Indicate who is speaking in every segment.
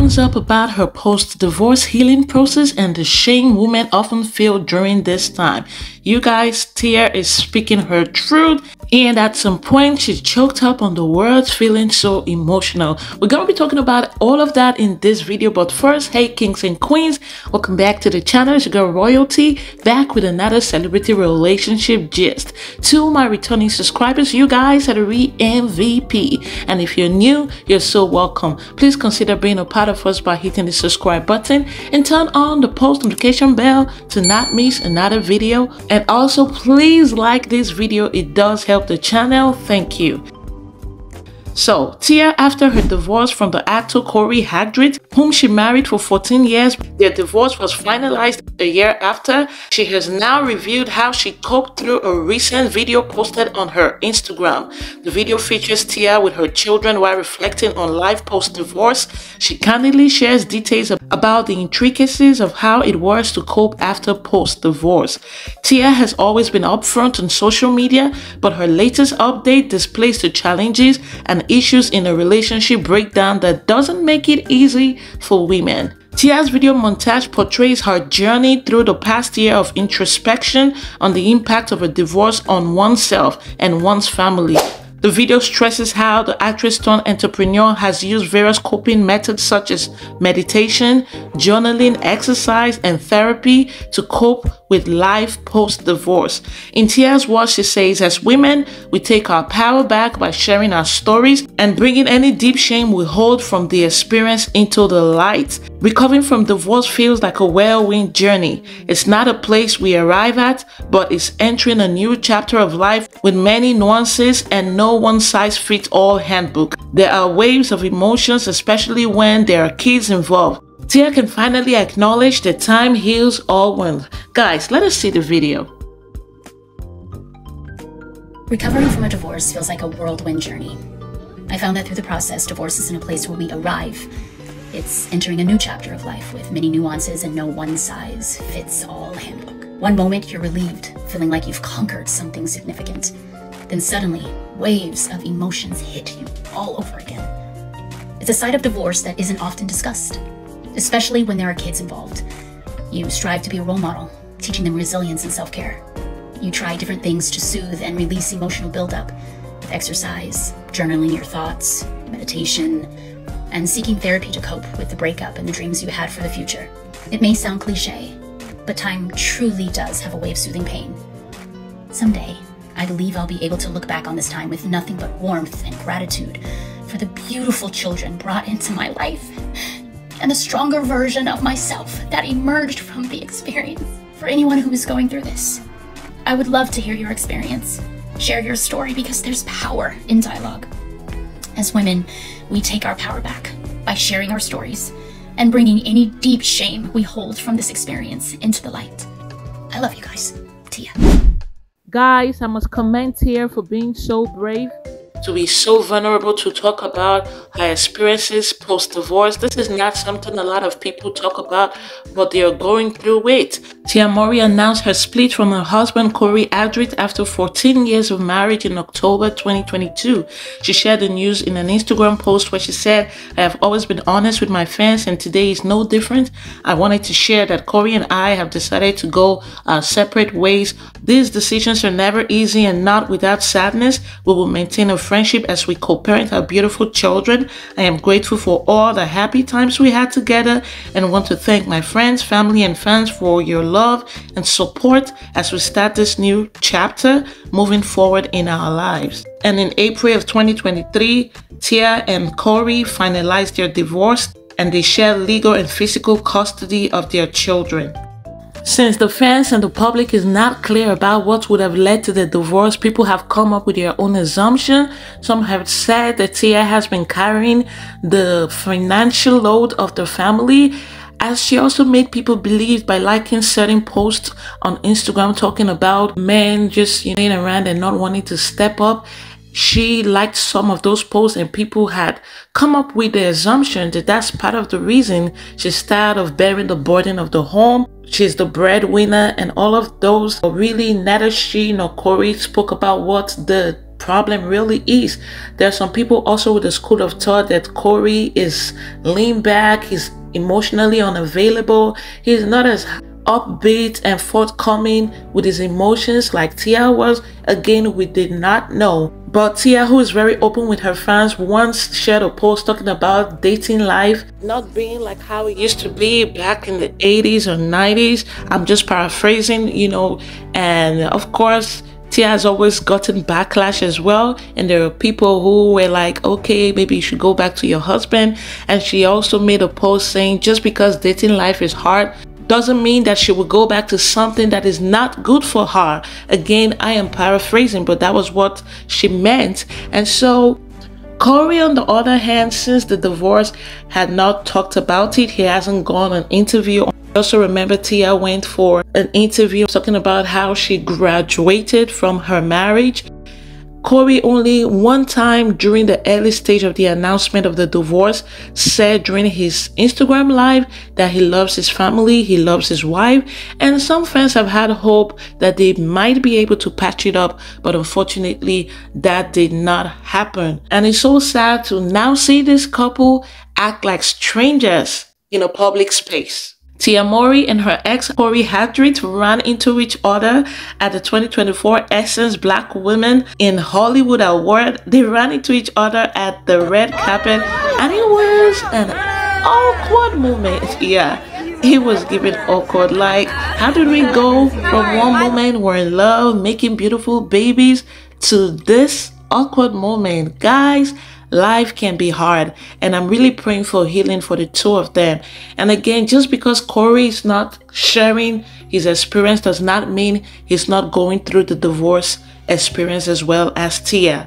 Speaker 1: opens up about her post-divorce healing process and the shame women often feel during this time. You guys, Tia is speaking her truth, and at some point she choked up on the words, feeling so emotional. We're going to be talking about all of that in this video, but first, hey kings and queens, welcome back to the channel. It's your girl Royalty, back with another celebrity relationship gist. To my returning subscribers, you guys are the real MVP, and if you're new, you're so welcome. Please consider being a part of us by hitting the subscribe button and turn on the post notification bell to not miss another video. And also please like this video, it does help the channel. Thank you. So, Tia, after her divorce from the actor Cory Hardrict, whom she married for 14 years, their divorce was finalized a year after. She has now revealed how she coped through a recent video posted on her Instagram. The video features Tia with her children while reflecting on life post-divorce. She candidly shares details about the intricacies of how it was to cope after post-divorce. Tia has always been upfront on social media, but her latest update displays the challenges and issues in a relationship breakdown that doesn't make it easy for women. Tia's video montage portrays her journey through the past year of introspection on the impact of a divorce on oneself and one's family. The video stresses how the actress turned entrepreneur has used various coping methods such as meditation, journaling, exercise, and therapy to cope with life post-divorce. In Tia's words, she says, as women, we take our power back by sharing our stories and bringing any deep shame we hold from the experience into the light. Recovering from divorce feels like a whirlwind journey. It's not a place we arrive at, but it's entering a new chapter of life with many nuances and no one-size-fits-all handbook. There are waves of emotions, especially when there are kids involved. Tia can finally acknowledge that time heals all wounds. Guys, let us see the video.
Speaker 2: Recovering from a divorce feels like a whirlwind journey. I found that through the process, divorce isn't a place where we arrive. It's entering a new chapter of life with many nuances and no one-size-fits-all handbook. One moment you're relieved, feeling like you've conquered something significant. Then suddenly, waves of emotions hit you all over again. It's a side of divorce that isn't often discussed, especially when there are kids involved. You strive to be a role model, teaching them resilience and self-care. You try different things to soothe and release emotional buildup, with exercise, journaling your thoughts, meditation, and seeking therapy to cope with the breakup and the dreams you had for the future. It may sound cliche, but time truly does have a way of soothing pain. Someday, I believe I'll be able to look back on this time with nothing but warmth and gratitude for the beautiful children brought into my life and the stronger version of myself that emerged from the experience. For anyone who is going through this, I would love to hear your experience. Share your story because there's power in dialogue. As women, we take our power back by sharing our stories and bringing any deep shame we hold from this experience into the light. I love you guys. Tia.
Speaker 1: Guys, I must commend here for being so brave, to be so vulnerable to talk about her experiences post-divorce. This is not something a lot of people talk about, but they are going through it. Tia Mowry announced her split from her husband Cory Hardrict after 14 years of marriage in October 2022. She shared the news in an Instagram post where she said, I have always been honest with my fans and today is no different. I wanted to share that Cory and I have decided to go our separate ways. These decisions are never easy and not without sadness. We will maintain a friendship as we co-parent our beautiful children. I am grateful for all the happy times we had together and want to thank my friends, family, and fans for your love and support as we start this new chapter moving forward in our lives. And in April of 2023, Tia and Cory finalized their divorce and they share legal and physical custody of their children. Since the fans and the public is not clear about what would have led to the divorce, people have come up with their own assumption. Some have said that Tia has been carrying the financial load of the family, as she also made people believe by liking certain posts on Instagram talking about men just laying around and not wanting to step up. She liked some of those posts and people had come up with the assumption that that's part of the reason she's tired of bearing the burden of the home. She's the breadwinner and all of those. Really, neither she nor Cory spoke about what the problem really is. There are some people also with the school of thought that Cory is lean back, he's emotionally unavailable, he's not as upbeat and forthcoming with his emotions like Tia was. Again, we did not know. But Tia, who is very open with her fans, once shared a post talking about dating life not being like how it used to be back in the 80s or 90s. I'm just paraphrasing, you know, and of course, Tia has always gotten backlash as well, and there are people who were like, okay, maybe you should go back to your husband. And she also made a post saying just because dating life is hard doesn't mean that she will go back to something that is not good for her. Again, I am paraphrasing, but that was what she meant. And so Cory, on the other hand, since the divorce, had not talked about it. He hasn't gone on an interview. I also remember Tia went for an interview talking about how she graduated from her marriage. Cory only one time during the early stage of the announcement of the divorce said during his Instagram live that he loves his family, he loves his wife, and some fans have had hope that they might be able to patch it up, but unfortunately that did not happen. And it's so sad to now see this couple act like strangers in a public space. Tia Mowry and her ex Cory Hardrict ran into each other at the 2024 Essence Black Women in Hollywood Award. They ran into each other at the red carpet, and it was an awkward moment. Yeah, it was giving awkward. Like, how did we go from one moment we're in love, making beautiful babies, to this awkward moment? Guys, life can be hard, and I'm really praying for healing for the two of them. And again, just because Cory is not sharing his experience does not mean he's not going through the divorce experience as well as Tia.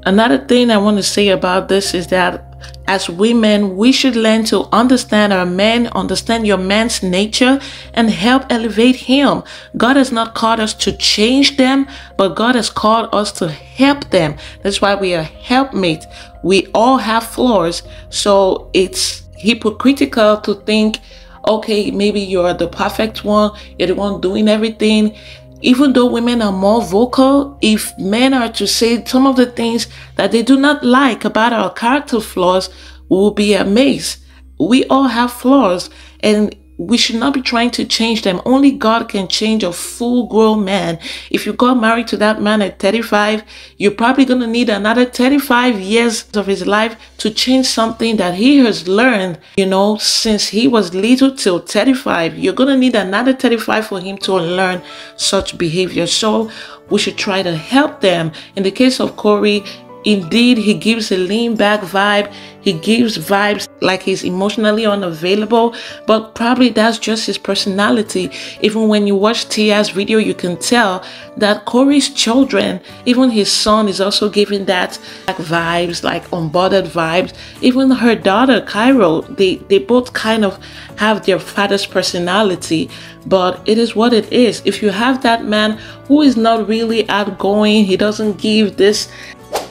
Speaker 1: Another thing I want to say about this is that as women, we should learn to understand our men, understand your man's nature, and help elevate him. God has not called us to change them, but God has called us to help them. That's why we are helpmates. We all have flaws, so it's hypocritical to think, okay, maybe you're the perfect one, you're the one doing everything. Even though women are more vocal, if men are to say some of the things that they do not like about our character flaws, we will be amazed. We all have flaws, and we should not be trying to change them. Only God can change a full-grown man. If you got married to that man at 35, you're probably going to need another 35 years of his life to change something that he has learned, you know, since he was little till 35. You're going to need another 35 for him to learn such behavior. So we should try to help them. In the case of Cory, indeed, he gives a lean back vibe. He gives vibes like he's emotionally unavailable, but probably that's just his personality. Even when you watch Tia's video, you can tell that Cory's children, even his son, is also giving that vibes, like unbothered vibes. Even her daughter, Cairo, they both kind of have their father's personality, but it is what it is. If you have that man who is not really outgoing, he doesn't give this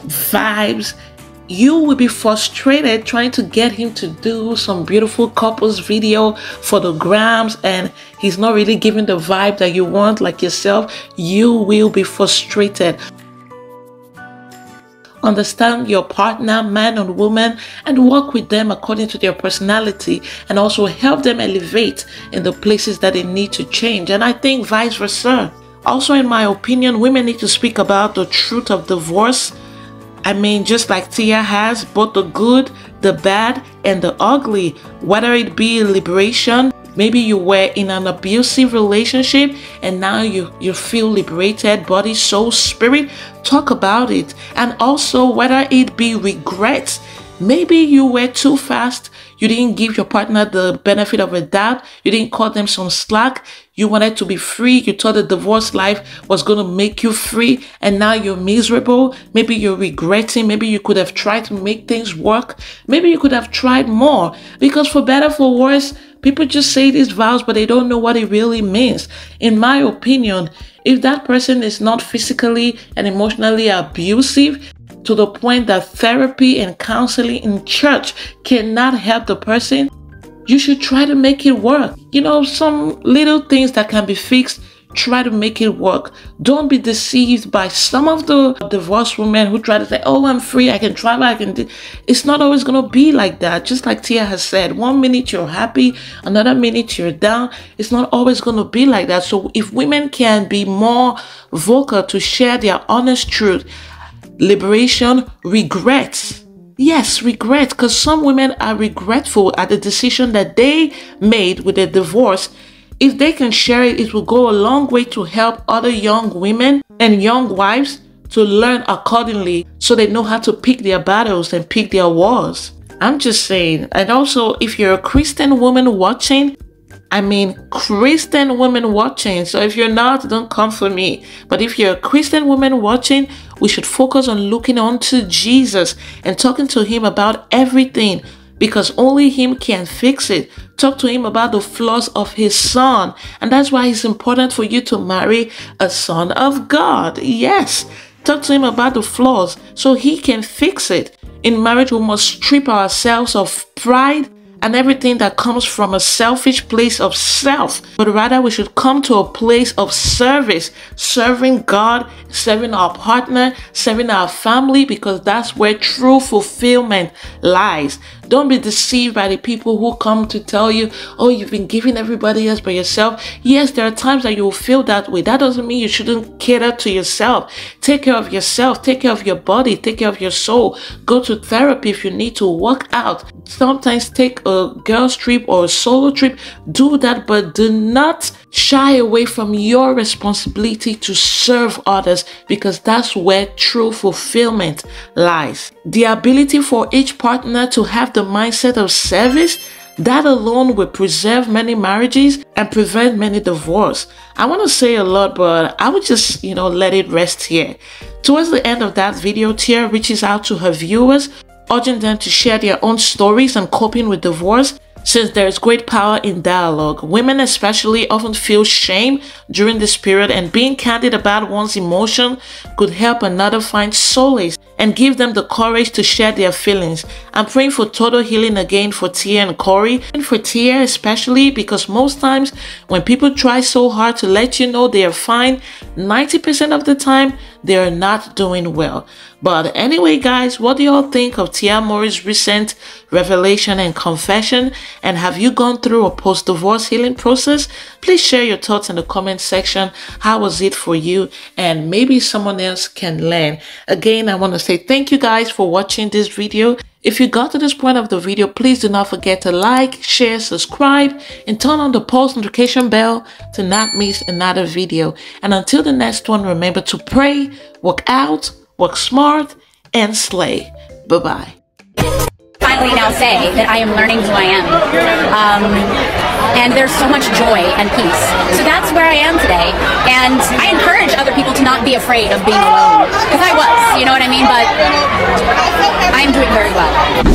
Speaker 1: vibes, you will be frustrated trying to get him to do some beautiful couples video for the grams, and he's not really giving the vibe that you want like yourself. You will be frustrated. Understand your partner, man or woman, and work with them according to their personality, and also help them elevate in the places that they need to change. And I think vice versa. Also, in my opinion, women need to speak about the truth of divorce. I mean, just like Tia has, both the good, the bad, and the ugly. Whether it be liberation, maybe you were in an abusive relationship and now you feel liberated, body, soul, spirit. Talk about it. And also, whether it be regrets, maybe you were too fast. You didn't give your partner the benefit of a doubt. You didn't cut them some slack. You wanted to be free. You thought the divorce life was going to make you free, and now you're miserable. Maybe you're regretting. Maybe you could have tried to make things work. Maybe you could have tried more, because for better, for worse, people just say these vows, but they don't know what it really means. In my opinion, if that person is not physically and emotionally abusive to the point that therapy and counseling in church cannot help the person, you should try to make it work. You know, some little things that can be fixed, try to make it work. Don't be deceived by some of the divorced women who try to say, oh, I'm free, I can travel, I can do. It's not always going to be like that. Just like Tia has said, 1 minute you're happy, another minute you're down. It's not always going to be like that. So if women can be more vocal to share their honest truth, liberation, regrets. Yes, regret, because some women are regretful at the decision that they made with their divorce. If they can share it, it will go a long way to help other young women and young wives to learn accordingly so they know how to pick their battles and pick their wars. I'm just saying. And also, if you're a Christian woman watching, Christian women watching. So if you're not, don't come for me. But if you're a Christian woman watching, we should focus on looking onto Jesus and talking to him about everything, because only him can fix it. Talk to him about the flaws of his son. And that's why it's important for you to marry a son of God. Yes. Talk to him about the flaws so he can fix it. In marriage, we must strip ourselves of pride and everything that comes from a selfish place of self, but rather we should come to a place of service, serving God, serving our partner, serving our family, because that's where true fulfillment lies. Don't be deceived by the people who come to tell you, oh, you've been giving everybody else but yourself. Yes, there are times that you will feel that way. That doesn't mean you shouldn't cater to yourself. Take care of yourself. Take care of your body. Take care of your soul. Go to therapy if you need to. Work out. Sometimes take a girls trip or a solo trip. Do that, but do not shy away from your responsibility to serve others, because that's where true fulfillment lies. The ability for each partner to have the mindset of service, that alone will preserve many marriages and prevent many divorces. I want to say a lot, but I would just, let it rest here. Towards the end of that video, Tia reaches out to her viewers, urging them to share their own stories on coping with divorce, since there is great power in dialogue. Women especially often feel shame during this period, and being candid about one's emotion could help another find solace and give them the courage to share their feelings. I'm praying for total healing again for Tia and Cory, and for Tia especially, because most times when people try so hard to let you know they are fine, 90% of the time they are not doing well. But anyway, guys, what do y'all think of Tia Mowry's recent revelation and confession? And have you gone through a post-divorce healing process? Please share your thoughts in the comment section. How was it for you? And maybe someone else can learn. Again, I want to say thank you guys for watching this video. If you got to this point of the video, please do not forget to like, share, subscribe, and turn on the post notification bell to not miss another video. And until the next one, remember to pray, work out, work smart, and slay. Bye-bye.
Speaker 2: Finally now say that I am learning who I am. And there's so much joy and peace. So that's where I am today. And I encourage other people to not be afraid of being alone. Because I was, you know what I mean? But I'm doing very well.